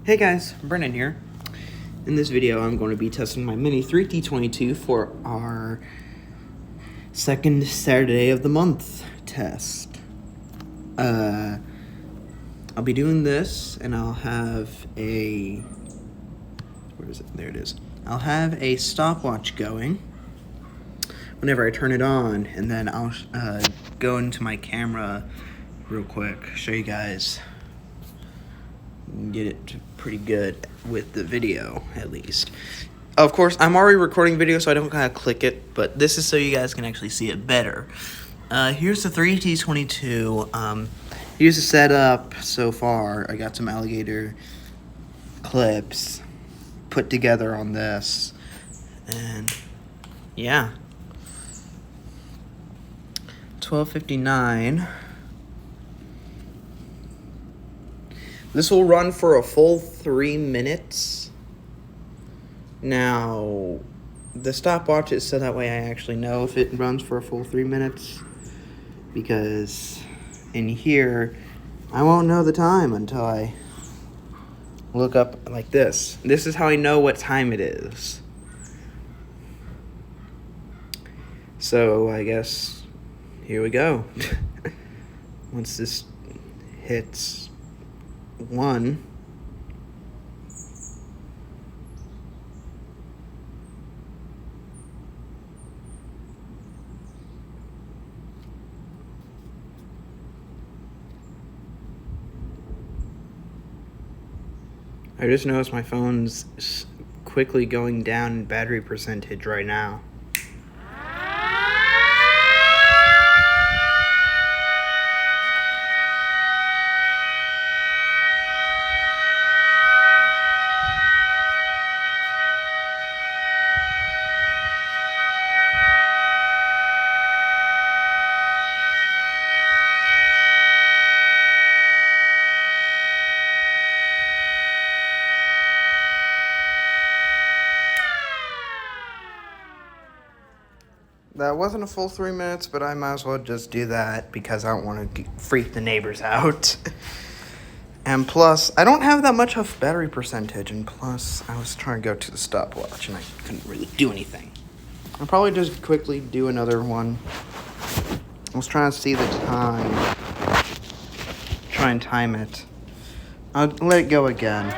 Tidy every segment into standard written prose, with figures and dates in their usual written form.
Hey guys, Brennan here. In this video, I'm going to be testing my Mini 3T22 for our second Saturday of the month test. I'll be doing this, and I'll have a... where is it? There it is. I'll have a stopwatch going whenever I turn it on, and then I'll go into my camera real quick, show you guys, get it pretty good with the video, at least. Of course, I'm already recording video, so I don't kind of click it, but this is so you guys can actually see it better. Here's the 3T22. Here's the setup so far. I got some alligator clips put together on this, and yeah. 12:59. This will run for a full 3 minutes. Now, the stopwatch is so that way I actually know if it runs for a full 3 minutes, because in here, I won't know the time until I look up like this. This is how I know what time it is. So, I guess, here we go. Once this hits 1, I just noticed my phone's quickly going down in battery percentage right now. That wasn't a full 3 minutes, but I might as well just do that because I don't want to freak the neighbors out. And plus, I don't have that much of battery percentage, and plus, I was trying to go to the stopwatch and I couldn't really do anything. I'll probably just quickly do another one. I was trying to see the time. Try and time it. I'll let it go again.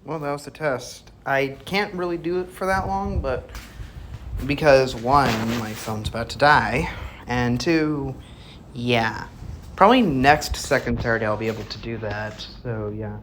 Well, that was the test. I can't really do it for that long, but because 1, my phone's about to die, and 2, yeah. Probably next second Saturday I'll be able to do that, so yeah.